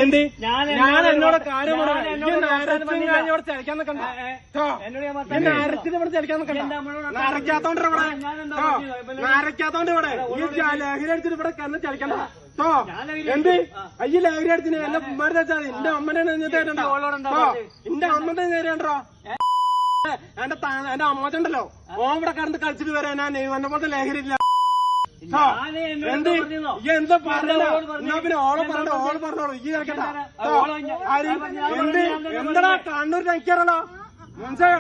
എന്ത് ഞാൻ എന്നോട് കാര്യം ചലിക്കാൻ നിൽക്കണ്ട ചലിക്കാൻ നിൽക്കണ്ട നരക്കാത്തോണ്ട് ഇവിടെ നരക്കാത്തോണ്ട് ഇവിടെ ഈ ലഹരി അടിച്ചിട്ട് ഇവിടെ കന്ന് ചലിക്കണ്ട എന്ത് അയ്യ ലഹരി അടിച്ചിന് എന്നെ ഉമ്മാരെ വെച്ചാൽ എന്റെ അമ്മനെ എന്റെ അമ്മന്റെ നേരിടോ എന്റെ അമ്മച്ചുണ്ടല്ലോ ഓൻ ഇവിടെ കടന്ന് കളിച്ചിട്ട് വരാൻ ഞാൻ എന്നെ പോലത്തെ ലഹരി ഇല്ല എന്താ പറഞ്ഞോ പിന്നെ ഓളെ പറഞ്ഞോ ഓള് പറഞ്ഞോളൂ ഈ കേൾക്കണ്ട എന്താ കണ്ണൂർ നയിക്കാറല്ലോ മനസ്സിലായോ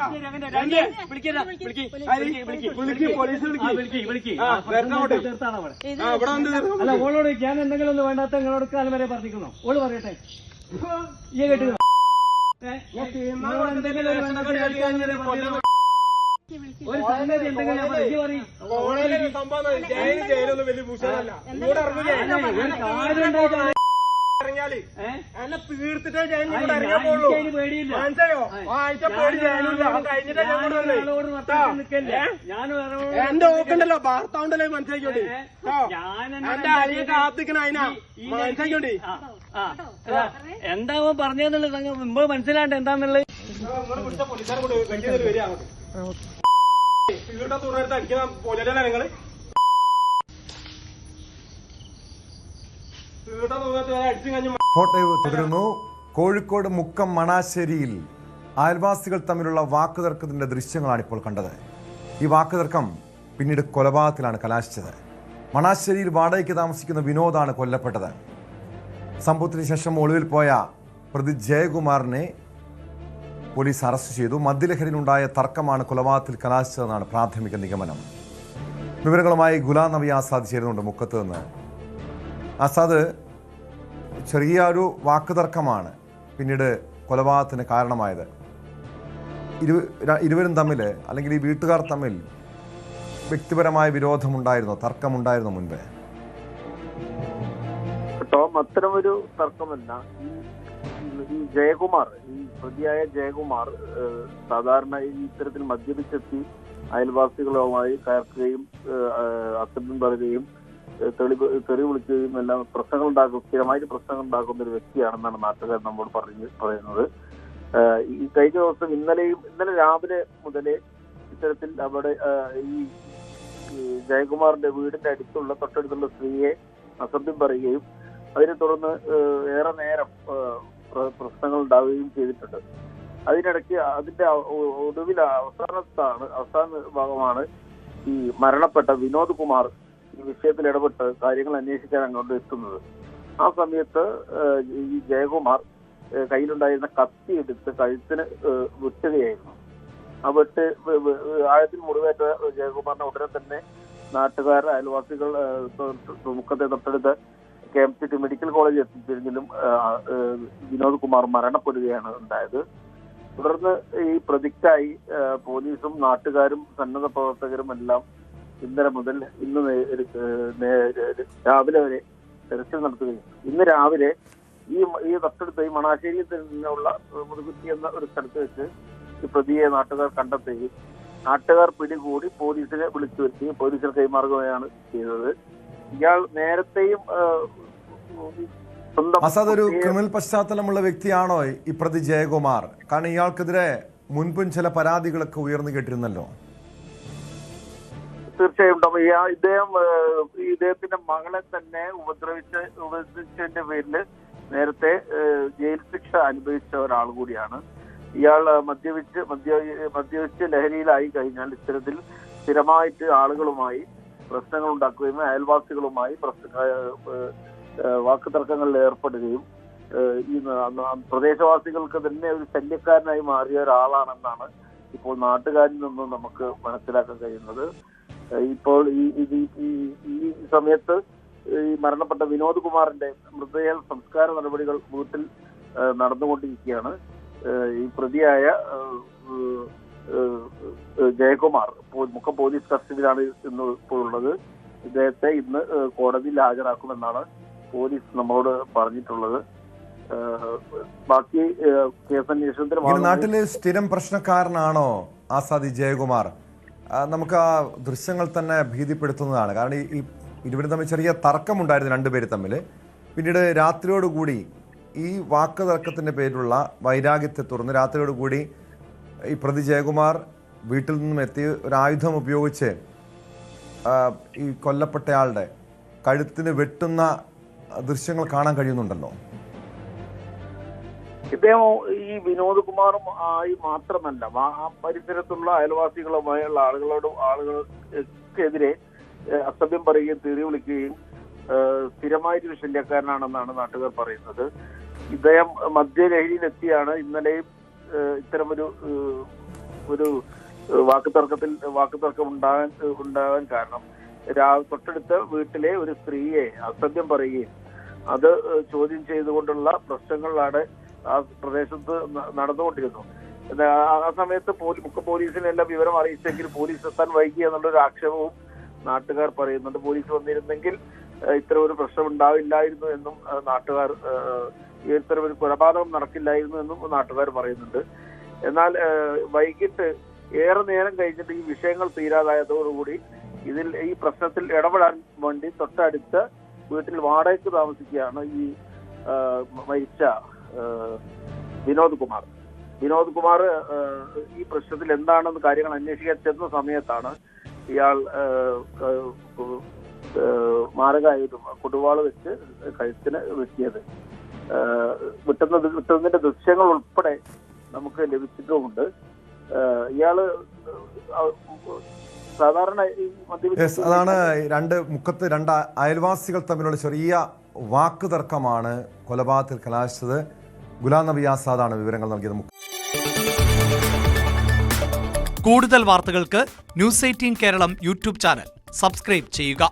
അല്ല ഓളോട് ഞാൻ എന്തെങ്കിലും ഒന്ന് വേണ്ടാത്ത നിങ്ങളോട് കാലം വരെ പറഞ്ഞിരിക്കണോ ഓള് പറയട്ടെ ഈ കേട്ടു എന്തെങ്കിലും ഒരു സംഗതി എന്തെങ്കിലും ഇറങ്ങിയാല് എന്നെ തീർത്തിട്ടേ ഇറങ്ങിയാ പോളൂ മനസ്സിലായോ ആഴ്ച പേടി എന്റെ ഓക്കുണ്ടല്ലോ ഭർത്താവുണ്ടല്ലോ മനസ്സിലാക്കിയോണ്ടി എന്റെ അരിയെ കാത്തിക്കണ അതിനാ മനസ്സിലാക്കിയോണ്ടി എന്താ പറഞ്ഞെന്നുള്ളത് മുമ്പ് മനസ്സിലാണ്ട് എന്താന്നുള്ളത് പോലീസുകാർ കൂടെ വരിക വീട്ടാ തുറന്നെടുത്ത് അടിക്കുന്ന പോലീസല്ല നിങ്ങള് ഫോട്ടോയിൽ തുടരുന്നു. കോഴിക്കോട് മുക്കം മണാശ്ശേരിയിൽ അയൽവാസികൾ തമ്മിലുള്ള വാക്കുതർക്കത്തിന്റെ ദൃശ്യങ്ങളാണ് ഇപ്പോൾ കണ്ടത്. ഈ വാക്കുതർക്കം പിന്നീട് കൊലപാതകത്തിലാണ് കലാശിച്ചത്. മണാശ്ശേരിയിൽ വാടകയ്ക്ക് താമസിക്കുന്ന വിനോദാണ് കൊല്ലപ്പെട്ടത്. സംഭവത്തിന് ശേഷം ഒളിവിൽ പോയ പ്രതി ജയകുമാറിനെ പോലീസ് അറസ്റ്റ് ചെയ്തു. മദ്യലഹരിയിലുണ്ടായ തർക്കമാണ് കൊലപാതകത്തിൽ കലാശിച്ചതെന്നാണ് പ്രാഥമിക നിഗമനം. വിവരങ്ങളുമായി ഗുലാം നബി ആസാദ് ചേരുന്നുണ്ട് മുക്കത്ത് നിന്ന്. ആസാദ്, ചെറിയ ഒരു വാക്കുതർക്കമാണ് പിന്നീട് കൊലപാതകത്തിന് കാരണമായത്. ഇരുവരും തമ്മിൽ അല്ലെങ്കിൽ ഈ വീട്ടുകാർ തമ്മിൽ വ്യക്തിപരമായ വിരോധമുണ്ടായിരുന്നോ, തർക്കമുണ്ടായിരുന്നോ മുൻപേ? ടോം, അത്തരമൊരു തർക്കമല്ല. ഈ ജയകുമാർ, ഈ പ്രതിയായ ജയകുമാർ സാധാരണ ഇത്തരത്തിൽ മദ്യപിച്ചെത്തി അയൽവാസികളുമായി കയർക്കുകയും അസഭ്യം പറയുകയും തെറി വിളിക്കുകയും എല്ലാം സ്ഥിരമായിട്ട് പ്രശ്നങ്ങൾ ഉണ്ടാക്കുന്ന ഒരു വ്യക്തിയാണെന്നാണ് നാട്ടുകാർ നമ്മോട് പറയുന്നത്. ഈ കഴിഞ്ഞ ദിവസം ഇന്നലെ രാവിലെ മുതലേ ഇത്തരത്തിൽ അവിടെ ഈ ജയകുമാറിന്റെ വീടിന്റെ തൊട്ടടുത്തുള്ള സ്ത്രീയെ അസഭ്യം പറയുകയും അതിനെ തുടർന്ന് ഏറെ നേരം പ്രശ്നങ്ങൾ ഉണ്ടാവുകയും ചെയ്തിട്ടുണ്ട്. അതിനിടയ്ക്ക് അതിന്റെ ഒടുവിൽ അവസാന ഭാഗമാണ് ഈ മരണപ്പെട്ട വിനോദ് കുമാർ ഈ വിഷയത്തിൽ ഇടപെട്ട് കാര്യങ്ങൾ അന്വേഷിക്കാൻ അങ്ങോട്ട് എത്തുന്നത്. ആ സമയത്ത് ഈ ജയകുമാർ കയ്യിലുണ്ടായിരുന്ന കത്തി എടുത്ത് കഴുത്തിന് വെട്ടുകയായിരുന്നു. ആ ആഴത്തിൽ മുറിവേറ്റ ജയകുമാറിനെ ഉടനെ തന്നെ നാട്ടുകാർ, അയൽവാസികൾ മുക്കത്തെ തൊട്ടടുത്ത KMCT മെഡിക്കൽ കോളേജിൽ എത്തിച്ചെങ്കിലും വിനോദ് കുമാർ മരണപ്പെടുകയാണ് ഉണ്ടായത്. തുടർന്ന് ഈ പ്രതിക്കായി പോലീസും നാട്ടുകാരും സന്നദ്ധ പ്രവർത്തകരും എല്ലാം ഇന്നലെ മുതൽ ഇന്ന് രാവിലെ വരെ തെരച്ചിൽ നടത്തുകയും ഇന്ന് രാവിലെ ഈ തൊട്ടടുത്ത് ഈ മണാശ്ശേരിയിൽ നിന്നുള്ള മുതുകുറ്റി എന്ന ഒരു സ്ഥലത്ത് വെച്ച് ഈ പ്രതിയെ നാട്ടുകാർ കണ്ടെത്തുകയും നാട്ടുകാർ പിടികൂടി പോലീസിനെ വിളിച്ചു വരുത്തി പോലീസിന് കൈമാറുകയാണ് ചെയ്തത്. ഇയാൾ നേരത്തെയും അസാദ്, ഒരു ക്രിമിനൽ പശ്ചാത്തലമുള്ള വ്യക്തിയാണോ ഈ പ്രതി ജയകുമാർ? കാരണം ഇയാൾക്കെതിരെ മുൻപും ചില പരാതികളൊക്കെ ഉയർന്നു കേട്ടിരുന്നല്ലോ. തീർച്ചയായും ഇദ്ദേഹത്തിന്റെ മകളെ തന്നെ ഉപദ്രവിച്ചതിന്റെ പേരിൽ നേരത്തെ ജയിൽ ശിക്ഷ അനുഭവിച്ച ഒരാൾ കൂടിയാണ് ഇയാൾ. മദ്യപിച്ച് ലഹരിയിലായി കഴിഞ്ഞാൽ ഇത്തരത്തിൽ സ്ഥിരമായിട്ട് ആളുകളുമായി പ്രശ്നങ്ങൾ ഉണ്ടാക്കുകയും അയൽവാസികളുമായി വാക്കുതർക്കങ്ങളിൽ ഏർപ്പെടുകയും ഈ പ്രദേശവാസികൾക്ക് തന്നെ ഒരു ശല്യക്കാരനായി മാറിയ ഒരാളാണെന്നാണ് ഇപ്പോൾ നാട്ടുകാരിൽ നിന്നും നമുക്ക് മനസ്സിലാക്കാൻ കഴിയുന്നത്. ഇപ്പോൾ ഈ സമയത്ത് ഈ മരണപ്പെട്ട വിനോദ് കുമാറിന്റെ മൃതദേഹ സംസ്കാര നടപടികൾ വീട്ടിൽ നടന്നുകൊണ്ടിരിക്കുകയാണ്. ഈ പ്രതിയായ ജയകുമാർ മുക്കം പോലീസ് കസ്റ്റഡിയിലാണ് ഇന്ന് ഇപ്പോൾ ഉള്ളത്. ഇദ്ദേഹത്തെ ഇന്ന് കോടതിയിൽ ഹാജരാക്കുമെന്നാണ് പോലീസ് നമ്മളോട് പറഞ്ഞിട്ടുള്ളത്. ബാക്കി കേസന്വേഷണത്തിന് നാട്ടിലെ സ്ഥിരം പ്രശ്നക്കാരനാണോ ആസാദി ജയകുമാർ? നമുക്ക് ആ ദൃശ്യങ്ങൾ തന്നെ ഭീതിപ്പെടുത്തുന്നതാണ്. കാരണം ഇരുവരും തമ്മിൽ ചെറിയ തർക്കമുണ്ടായിരുന്നു രണ്ടുപേരും തമ്മിൽ. പിന്നീട് രാത്രിയോടുകൂടി ഈ വാക്ക് തർക്കത്തിൻ്റെ പേരിലുള്ള വൈരാഗ്യത്തെ തുടർന്ന് രാത്രിയോടുകൂടി ഈ പ്രതി ജയകുമാർ വീട്ടിൽ നിന്നും എത്തി ഒരു ആയുധം ഉപയോഗിച്ച് ഈ കൊല്ലപ്പെട്ടയാളുടെ കഴുത്തിന് വെട്ടുന്ന ദൃശ്യങ്ങൾ കാണാൻ കഴിയുന്നുണ്ടല്ലോ. ഇദ്ദേഹം ഈ വിനോദ് കുമാറും ആയി മാത്രമല്ല, ആ പരിസരത്തുള്ള അയൽവാസികളുമായുള്ള ആളുകൾക്കെതിരെ അസഭ്യം പറയുകയും തെറി വിളിക്കുകയും സ്ഥിരമായിട്ടൊരു ശല്യക്കാരനാണെന്നാണ് നാട്ടുകാർ പറയുന്നത്. ഇദ്ദേഹം മദ്യലഹരിയിലെത്തിയാണ് ഇന്നലെയും ഇത്തരമൊരു വാക്കുതർക്കം ഉണ്ടാകാൻ കാരണം. തൊട്ടടുത്ത വീട്ടിലെ ഒരു സ്ത്രീയെ അസഭ്യം പറയുകയും അത് ചോദ്യം ചെയ്തുകൊണ്ടുള്ള പ്രശ്നങ്ങളിലാണ് ആ പ്രദേശത്ത് നടന്നുകൊണ്ടിരുന്നു. ആ സമയത്ത് പോലീസിനെല്ലാം വിവരം അറിയിച്ചെങ്കിൽ പോലീസ് എത്താൻ വൈകി എന്നുള്ളൊരു ആക്ഷേപവും നാട്ടുകാർ പറയുന്നുണ്ട്. പോലീസ് വന്നിരുന്നെങ്കിൽ ഇത്തരം ഒരു പ്രശ്നം ഉണ്ടാവില്ലായിരുന്നു എന്നും നാട്ടുകാർ, ഇത്തരം ഒരു കൊലപാതകം നടക്കില്ലായിരുന്നു എന്നും നാട്ടുകാർ പറയുന്നുണ്ട്. എന്നാൽ വൈകിട്ട് ഏറെ നേരം കഴിഞ്ഞിട്ട് ഈ വിഷയങ്ങൾ തീരാതായതോടുകൂടി ഈ പ്രശ്നത്തിൽ ഇടപെടാൻ വേണ്ടി തൊട്ടടുത്ത വീട്ടിൽ വാടകയ്ക്ക് താമസിക്കുകയാണ് ഈ മരിച്ച വിനോദ് കുമാർ. ഈ പ്രശ്നത്തിൽ എന്താണെന്ന് കാര്യങ്ങൾ അന്വേഷിക്കാൻ ചെന്ന സമയത്താണ് ഇയാൾ മാരകായുധം കൊടുവാള് വെച്ച് കഴുത്തിന് വെട്ടിയത്. വിട്ടുന്നതിന്റെ ദൃശ്യങ്ങൾ ഉൾപ്പെടെ നമുക്ക് ലഭിച്ചിട്ടുമുണ്ട്. ഇയാള് സാധാരണ അതാണ് മുക്കത്ത് രണ്ട് അയൽവാസികൾ തമ്മിലുള്ള ചെറിയ വാക്ക് തർക്കമാണ് കൊലപാതകത്തിൽ കലാശിച്ചത്. ഗുലാം നബി ആസാദാണ് വിവരങ്ങൾ നൽകിയത്. കൂടുതൽ വാർത്തകൾക്ക് news 18 Keralam YouTube channel subscribe ചെയ്യുക.